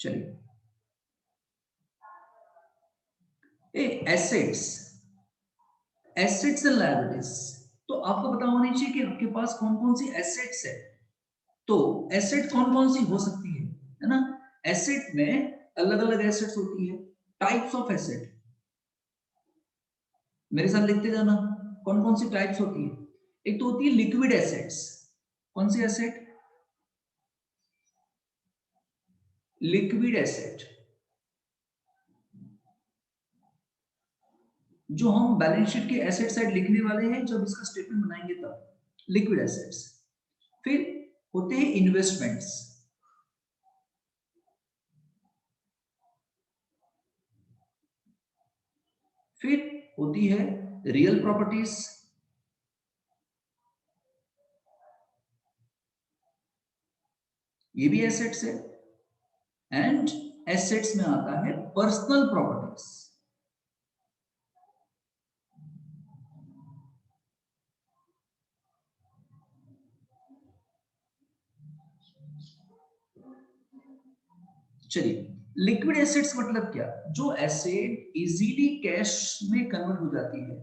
चलिए, assets assets and liabilities, तो आपको पता होनी चाहिए कि आपके पास कौन कौन सी एसेट्स है। तो एसेट कौन कौन सी हो सकती है ना? एसेट में अलग अलग एसेट्स होती है, टाइप्स ऑफ एसेट। मेरे साथ लिखते जाना, कौन कौन सी टाइप्स होती है। एक तो होती है लिक्विड एसेट्स। कौन सी एसेट? लिक्विड एसेट, जो हम बैलेंस शीट के एसेट साइड लिखने वाले हैं जब इसका स्टेटमेंट बनाएंगे तब, लिक्विड एसेट्स। फिर होते हैं इन्वेस्टमेंट्स। फिर होती है रियल प्रॉपर्टीज, ये भी एसेट्स है। एंड एसेट्स में आता है पर्सनल प्रॉपर्टीज। चलिए, लिक्विड एसेट्स मतलब क्या? जो एसेट इजीली कैश में कन्वर्ट हो जाती है,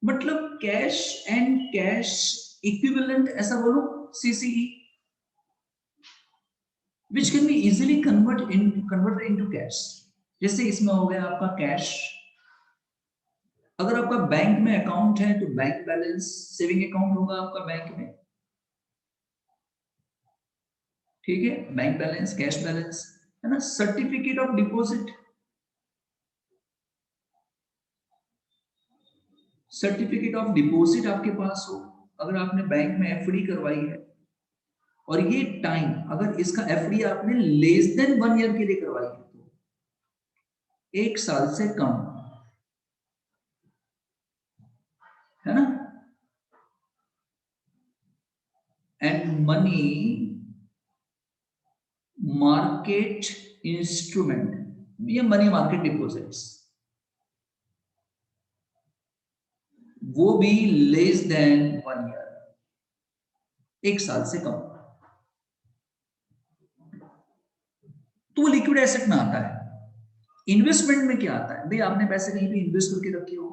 मतलब कैश एंड कैश इक्विवेलेंट, ऐसा बोलो, CCE, which can be easily converted into cash। जैसे इसमें हो गया आपका कैश। अगर आपका बैंक में अकाउंट है तो बैंक बैलेंस, सेविंग अकाउंट होगा आपका बैंक में, ठीक है, बैंक बैलेंस, कैश बैलेंस, है ना। Certificate of deposit, certificate of deposit आपके पास हो, अगर आपने बैंक में एफडी करवाई है और ये टाइम, अगर इसका एफडी आपने लेस देन 1 ईयर के लिए करवाई है, तो 1 साल से कम, है ना। एंड मनी मार्केट इंस्ट्रूमेंट, ये मनी मार्केट डिपॉजिट्स, वो भी लेस देन 1 ईयर, 1 साल से कम, तो वो लिक्विड एसेट में आता है। इन्वेस्टमेंट में क्या आता है भाई? आपने पैसे कहीं पे इन्वेस्ट करके रखे हो,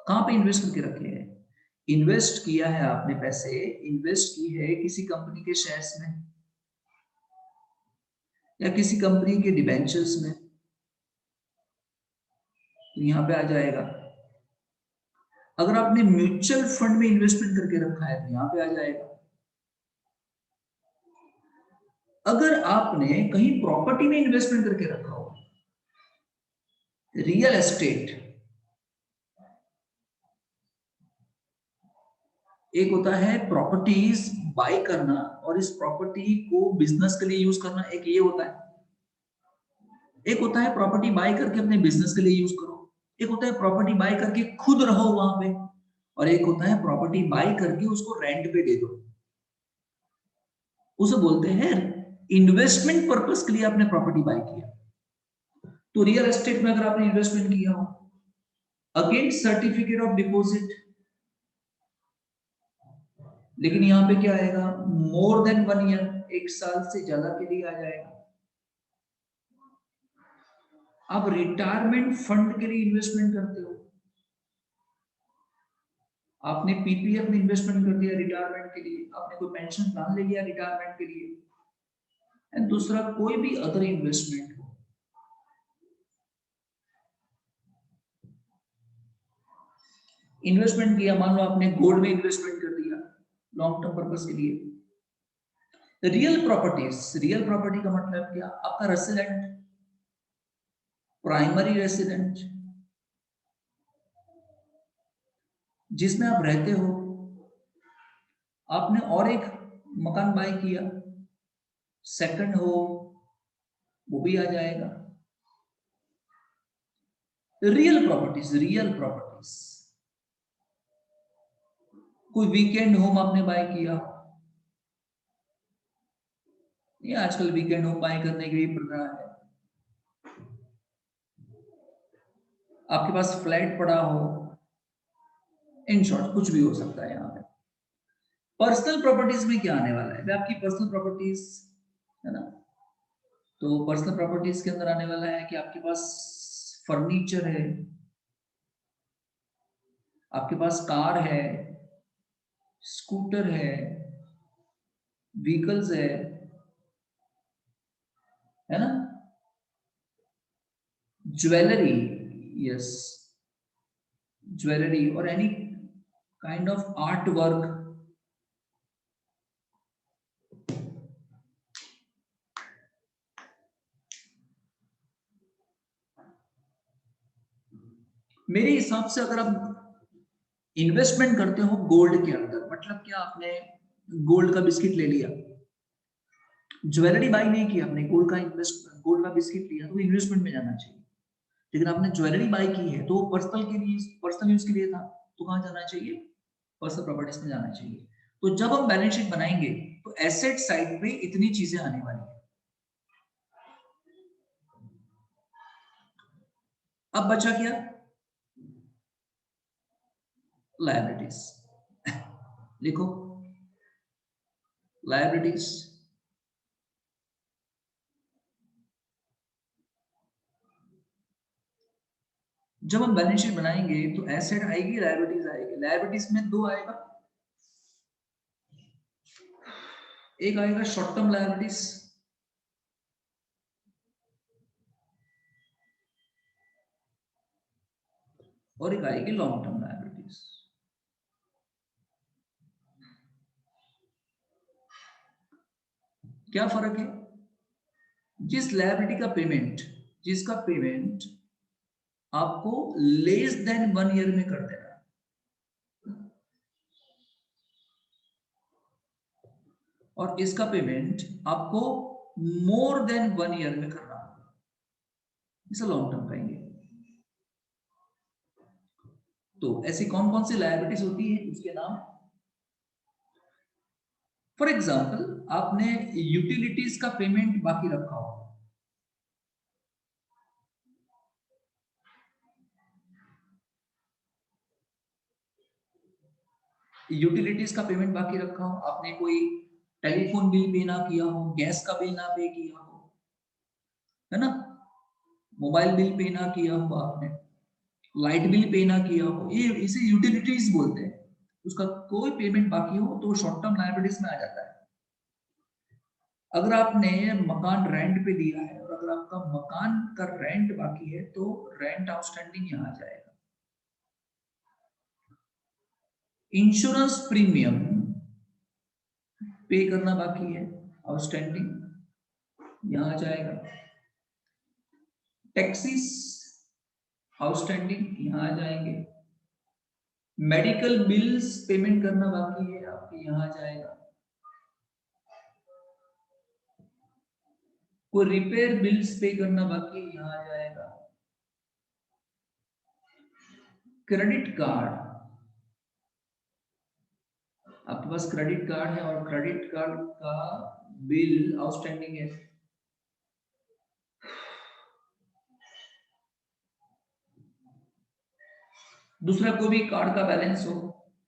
कहां पे इन्वेस्ट करके रखे हैं? इन्वेस्ट किया है आपने पैसे, इन्वेस्ट की है किसी कंपनी के शेयर्स में या किसी कंपनी के डिबेंचर्स में, तो यहां पे आ जाएगा। अगर आपने म्यूचुअल फंड में इन्वेस्टमेंट करके रखा है तो यहां पे आ जाएगा। अगर आपने कहीं प्रॉपर्टी में इन्वेस्टमेंट करके रखा हो, रियल एस्टेट, एक होता है प्रॉपर्टीज बाय करना और इस प्रॉपर्टी को बिजनेस के लिए यूज करना, एक ये होता है। एक होता है प्रॉपर्टी बाय करके अपने बिजनेस के लिए यूज करो, एक होता है प्रॉपर्टी बाय करके खुद रहो वहां पे, और एक होता है प्रॉपर्टी बाय करके उसको रेंट पे दे दो। उसे बोलते हैं इन्वेस्टमेंट पर्पस के लिए आपने प्रॉपर्टी बाय किया। तो रियल एस्टेट में अगर आपने इन्वेस्टमेंट किया हो, अगेन सर्टिफिकेट ऑफ डिपॉजिट, लेकिन यहां पे क्या आएगा? मोर देन 1 ईयर, 1 साल से ज्यादा के लिए आ जाएगा। आप रिटायरमेंट फंड के लिए इन्वेस्टमेंट करते हो, आपने पीपीएफ में इन्वेस्टमेंट कर दिया रिटायरमेंट के लिए, आपने कोई पेंशन प्लान ले लिया रिटायरमेंट के लिए, एंड दूसरा कोई भी अदर इन्वेस्टमेंट हो, इन्वेस्टमेंट किया, मान लो आपने गोल्ड में इन्वेस्टमेंट कर दिया लॉन्ग टर्म पर्पस के लिए। रियल प्रॉपर्टीज, रियल प्रॉपर्टी का मतलब क्या? आपका रेसिडेंट, प्राइमरी रेसिडेंट, जिसमें आप रहते हो, आपने और एक मकान बाय किया, सेकंड होम, वो भी आ जाएगा। रियल प्रॉपर्टीज, रियल प्रॉपर्टीज, कोई वीकेंड होम आपने बाय किया, ये आजकल वीकेंड होम बाय करने के लिए पड़ रहा है। आपके पास फ्लैट पड़ा हो, इन शॉर्ट कुछ भी हो सकता है यहाँ पे। पर्सनल प्रॉपर्टीज में क्या आने वाला है? आपकी पर्सनल प्रॉपर्टीज, है ना, तो पर्सनल प्रॉपर्टीज के अंदर आने वाला है कि आपके पास फर्नीचर है, आपके पास कार है, स्कूटर है, व्हीकल्स है ना, ज्वेलरी, यस, ज्वेलरी और any kind of art work. मेरे हिसाब से अगर आप इन्वेस्टमेंट करते हो गोल्ड के अंदर, मतलब क्या, आपने गोल्ड का बिस्किट ले लिया, ज्वेलरी बाई नहीं किया आपने, गोल्ड का बिस्किट लिया, तो इन्वेस्टमेंट में जाना चाहिए। लेकिन आपने ज्वेलरी बाई की है तो पर्सनल के लिए, पर्सनल यूज के लिए था, तो कहां जाना चाहिए, पर्सनल प्रॉपर्टीज में जाना चाहिए। तो जब हम बैलेंस शीट बनाएंगे तो एसेट साइड पे इतनी चीजें आने वाली है। अब बचा क्या, लायबिलिटीज। लिखो लायबिलिटीज। जब हम बैलेंस शीट बनाएंगे तो एसेट आएगी, लायबिलिटीज आएगी। लायबिलिटीज में दो आएगा, एक आएगा शॉर्ट टर्म लायबिलिटीज, और एक आएगी लॉन्ग टर्म लायबिलिटीज। क्या फर्क है, जिस लायबिलिटी का पेमेंट, जिसका पेमेंट आपको लेस देन 1 ईयर में कर देना, और इसका पेमेंट आपको मोर देन 1 ईयर में करना, इसे लॉन्ग टर्म कहेंगे। तो ऐसी कौन कौन सी लायबिलिटीज होती है, उसके नाम। फॉर एग्जाम्पल, आपने यूटिलिटीज का पेमेंट बाकी रखा हो, यूटिलिटीज का पेमेंट बाकी रखा हो, आपने कोई टेलीफोन बिल पे ना किया हो, गैस का बिल ना पे किया हो, है ना, मोबाइल बिल पे ना किया हो आपने, लाइट बिल पे ना किया हो, ये इसे यूटिलिटीज बोलते हैं। उसका कोई पेमेंट बाकी हो तो शॉर्ट टर्म लायबिलिटीज में आ जाता है। अगर आपने मकान रेंट पे लिया है और अगर आपका मकान का रेंट बाकी है तो रेंट आउटस्टैंडिंग यहां आ जाएगा। इंश्योरेंस प्रीमियम पे करना बाकी है, आउटस्टैंडिंग, यहां आ जाएगा। टैक्सेस आउटस्टैंडिंग, यहां आ जाएंगे। मेडिकल बिल्स पेमेंट करना बाकी है आपके, यहां आ जाएगा। कोई रिपेयर बिल्स पे करना बाकी, यहां आ जाएगा। क्रेडिट कार्ड, आपके पास क्रेडिट कार्ड है और क्रेडिट कार्ड का बिल आउटस्टैंडिंग है, दूसरा कोई भी कार्ड का बैलेंस हो,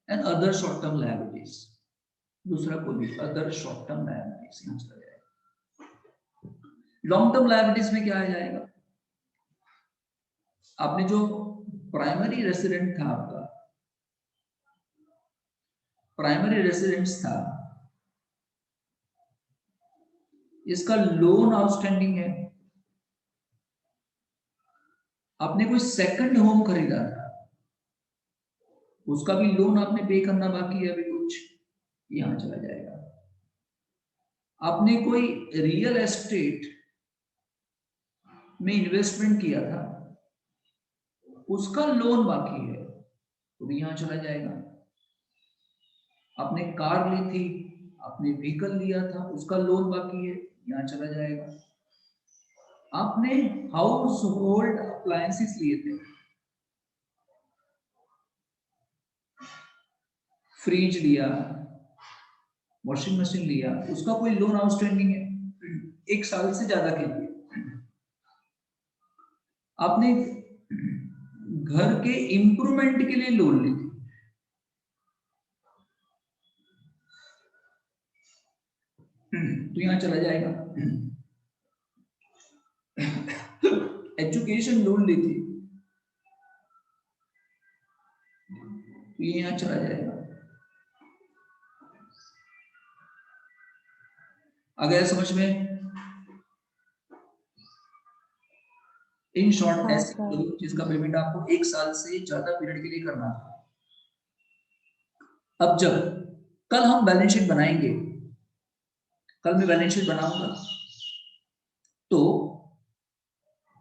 and other short term liabilities, दूसरा कोई भी अदर शॉर्ट टर्म लायबिलिटीज यहां चला जाएगा। लॉन्ग टर्म लायबिलिटीज में क्या आ जाएगा, आपने जो प्राइमरी रेसिडेंट था, आपका प्राइमरी रेसिडेंस था, इसका लोन आउटस्टैंडिंग है। आपने कोई सेकंड होम खरीदा था, उसका भी लोन आपने पे करना बाकी है अभी कुछ, यहां चला जाएगा। आपने कोई रियल एस्टेट में इन्वेस्टमेंट किया था, उसका लोन बाकी है, तो भी यहां चला जाएगा। आपने कार ली थी, आपने व्हीकल लिया था, उसका लोन बाकी है, यहां चला जाएगा। आपने हाउस होल्ड अप्लायंसेस लिए थे, फ्रिज लिया, वॉशिंग मशीन लिया, उसका कोई लोन आउटस्टैंडिंग है 1 साल से ज्यादा के लिए। आपने घर के इंप्रूवमेंट के लिए लोन ली थी, तो यहां चला जाएगा। एजुकेशन लोन ली थी, तो ये यहाँ चला जाएगा। आ गया समझ में? इन शॉर्ट ऐसे लोन जिसका पेमेंट आपको 1 साल से ज्यादा पीरियड के लिए करना था। अब जब कल हम बैलेंस शीट बनाएंगे, कल मैं बैलेंस शीट बनाऊंगा, तो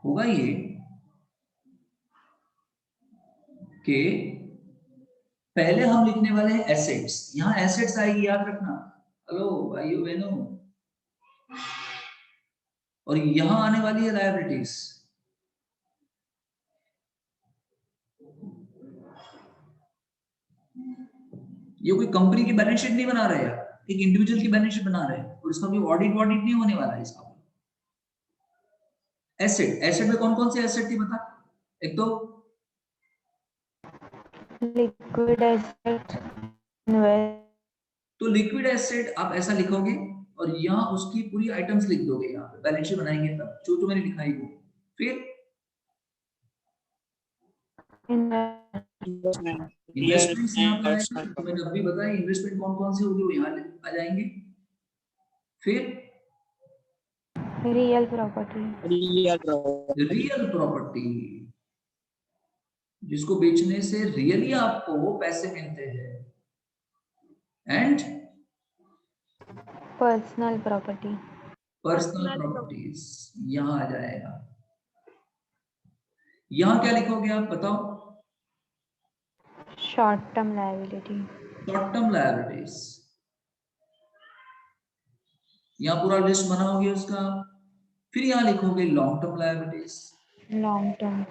होगा ये कि पहले हम लिखने वाले हैं एसेट्स। यहां एसेट्स आएगी, याद रखना। हेलो भाइयों बहनों। और यहां आने वाली है लायबिलिटीज। ये कोई कंपनी की बैलेंस शीट नहीं बना रहे हैं, एक इंडिविजुअल की बैलेंस शीट बना रहे हैं, और इसका भी ऑडिट नहीं होने वाला है इसका। एसेट, एसेट में कौन कौन से एसेट थी बता? एक तो लिक्विड एसेट, तो लिक्विड एसेट आप ऐसा लिखोगे और यहाँ उसकी पूरी आइटम्स लिख दोगे। यहाँ पे बैलेंस शीट बनाएंगे तब जो मैंने लिखाई वो। फिर इन्वेस्टमेंट्स यहाँ पे आएगा, तो मैंने अभी बताया इन्वेस्टमेंट कौन कौन से होगी वो यहाँ आ जाएंगे। फिर रियल प्रॉपर्टी, रियल प्रॉपर्टी, जिसको बेचने से रियली आपको पैसे मिलते हैं। And personal property, personal properties यहाँ आ जाएगा। यहाँ क्या लिखोगे आप बताओ? Short term liability, short term liabilities. यहाँ पूरा लिस्ट बनाओगे उसका। फिर यहाँ लिखोगे long term liabilities, long term,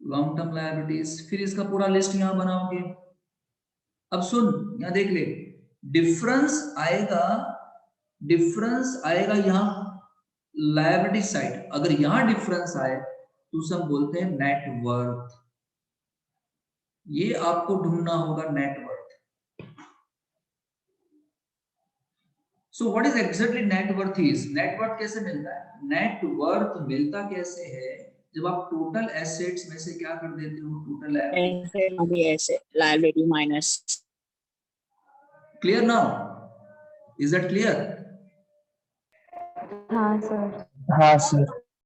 long term liabilities. फिर इसका पूरा लिस्ट यहाँ बनाओगे। अब सुन, यहाँ देख ले, डिफरेंस आएगा, डिफरेंस आएगा यहाँ लायबिलिटी साइड। अगर यहाँ डिफरेंस आए तो सब बोलते हैं नेट वर्थ। ये आपको ढूंढना होगा net worth. So what is exactly net worth is? Net worth कैसे मिलता है? नेट वर्थ मिलता कैसे है? जब आप टोटल एसेट्स में से क्या कर देते हो? Total liability minus. Clear now? Is that clear? हाँ सर, हाँ सर।